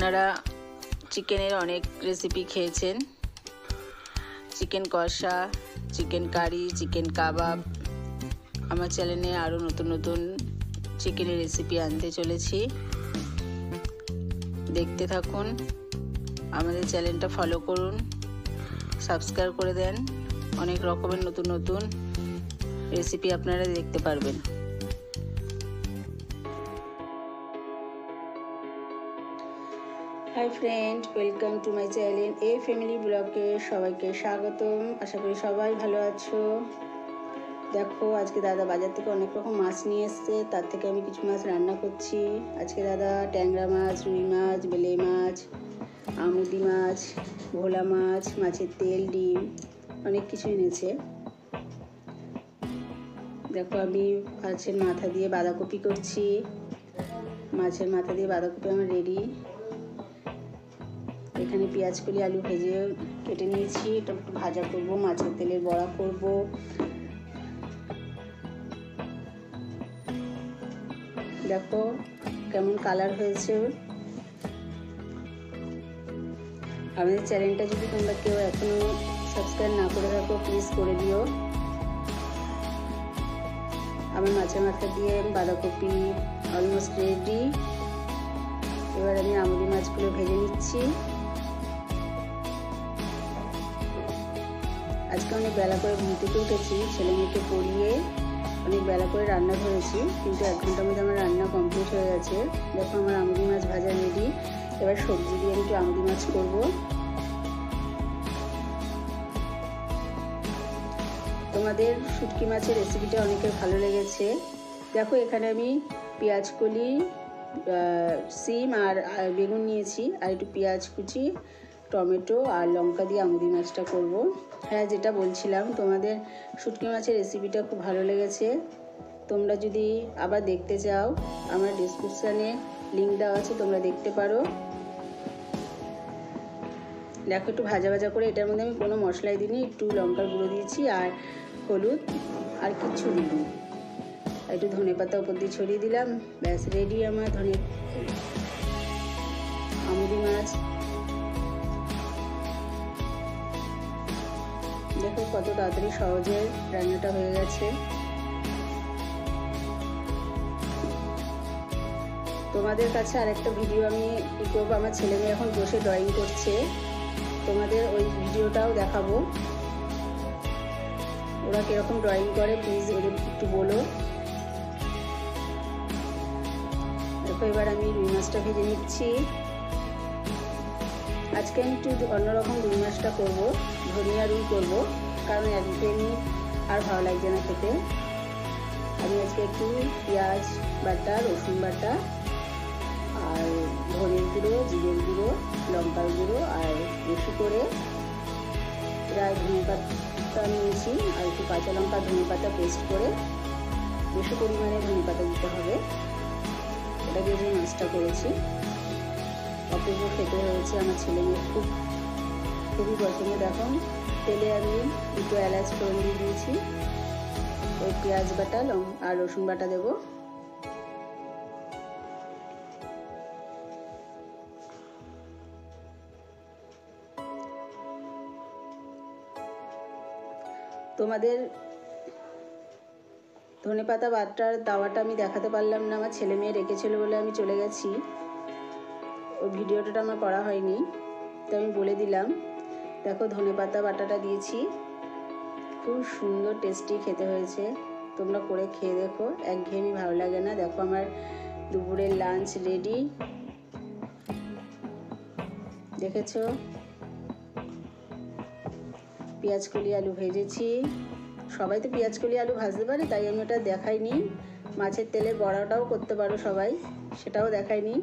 আপনারা চিকেনের অনেক রেসিপি খেয়েছেন, চিকেন কষা, চিকেন কারি, চিকেন কাবাব। আমার চ্যানেলে আরও নতুন নতুন চিকেনের রেসিপি আনতে চলেছি, দেখতে থাকুন। আমাদের চ্যানেলটা ফলো করুন, সাবস্ক্রাইব করে দেন। অনেক রকমের নতুন নতুন রেসিপি আপনারা দেখতে পারবেন। Hi friend, welcome to my channel A family ব্লগে সবাইকে স্বাগতম। আশা করি সবাই ভালো আছো। দেখো, আজকে দাদা বাজার থেকে অনেক রকম মাছ নিয়ে এসছে, তার থেকে আমি কিছু মাছ রান্না করছি। আজকে দাদা ট্যাংরা মাছ, রুই মাছ, বেলে মাছ, আমুদি মাছ, ভোলা মাছ, মাছের তেল, ডিম, অনেক কিছু এনেছে। দেখো, আমি মাছের মাথা দিয়ে বাঁধাকপি করছি। মাছের মাথা দিয়ে বাঁধাকপি আমার রেডি। এখানে পেঁয়াজ কলি আলু ভেজে কেটে নিয়েছি, এটা একটু ভাজা করব, মাছের তেলের বড়া করব। দেখো কেমন কালার হয়েছে। আমাদের চ্যানেলটা যদি তোমরা কেউ এখনো সাবস্ক্রাইব না করে থাকো, প্লিজ করে দিও। আমার মাছের মাথা দিয়ে বাঁধাকপি অলমোস্ট রেডি। এবার আমি আমুদি মাছগুলো ভেজে নিচ্ছি। আজকে অনেক বেলা করে ঘুম থেকে উঠেছি, ছেলে মেয়েকে পড়িয়ে অনেক বেলা করে রান্না করেছি, কিন্তু 1 ঘন্টার মধ্যে আমার রান্না কমপ্লিট হয়ে গেছে। দেখো, আমার আমুদি মাছ ভাজা রেডি। এবার সবজি দিয়ে আমি একটু আমুদি মাছ করব। তোমাদের শুটকি মাছের রেসিপিটা অনেকের ভালো লেগেছে। দেখো, এখানে আমি পেঁয়াজ কলি, সিম আর বেগুন নিয়েছি, আর একটু পেঁয়াজ কুচি, টমেটো আর লঙ্কা দিয়ে আমুদি মাছটা করব। হ্যাঁ, যেটা বলছিলাম, তোমাদের শুটকি মাছের রেসিপিটা খুব ভালো লেগেছে। তোমরা যদি আবার দেখতে চাও, আমার ডেসক্রিপশানে লিঙ্ক দেওয়া আছে, তোমরা দেখতে পারো। দেখো, একটু ভাজা ভাজা করে, এটার মধ্যে আমি কোনো মশলাই দিইনি, একটু লঙ্কার গুঁড়ো দিয়েছি আর হলুদ, আর কিচ্ছু দিইনি। একটু ধনেপাতা উপর দিয়ে ছড়িয়ে দিলাম, ব্যাস রেডি আমার আমুদি মাছ। দেখো কত তাড়াতাড়ি সহজে রান্নাটা হয়ে গেছে। তোমাদের কাছে আরেকটা ভিডিও আমি কি করবো, আমার ছেলে মেয়ে এখন বসে ড্রয়িং করছে, তোমাদের ওই ভিডিওটাও দেখাবো। ওরা কিরকম ড্রয়িং করে প্লিজ ওদের একটু বলো। দেখো, এবার আমি রুই মাছটা ভেজে নিচ্ছি। আজকে আমি একটু অন্যরকম রুই মাছটা করবো, ধনিয়া রুই করবো, কারণ একঘেয়েমি আর ভালো লাগছে না খেতে। আমি আজকে একটু পেঁয়াজ বাটা, রসুন বাটা আর ধনের গুঁড়ো, জিরের গুঁড়ো, লঙ্কার গুঁড়ো আর বেশি করে প্রায় ধনে পাতা নিয়েছি, আর একটু কাঁচা লঙ্কা ধনে পাতা পেস্ট করে বেশি পরিমাণে ধনে পাতা দিতে হবে। এটা দিয়ে যে মাছটা করেছি, অপূর্ব খেতে হয়েছে। আমার ছেলে মেয়ে খুবই পছন্দ। দেখো, তেলে আমি দুটো এলাচ ফোড়ন দিয়ে দিয়েছি, ওই পেঁয়াজ বাটা আর রসুন বাটা দেব। তোমাদের ধনেপাতা বাটার দাওয়াটা আমি দেখাতে পারলাম না, আমার ছেলে মেয়ে রেখেছিল বলে আমি চলে গেছি, ওই ভিডিওটা আমার করা হয়নি, তো আমি বলে দিলাম। দেখো, ধনেপাতা বাটাটা দিয়েছি, খুব সুন্দর টেস্টি খেতে হয়েছে। তোমরা করে খেয়ে দেখো, একঘেয়েমি ভালো লাগে না। দেখো, আমার দুপুরের লাঞ্চ রেডি, দেখেছো। পেঁয়াজ কলি আলু ভেজেছি। সবাই তো পেঁয়াজ কলি আলু ভাজতে পারে, তাই আমি ওটা দেখাইনি। মাছের তেলের বড়াটাও করতে পারো সবাই, সেটাও দেখাইনি।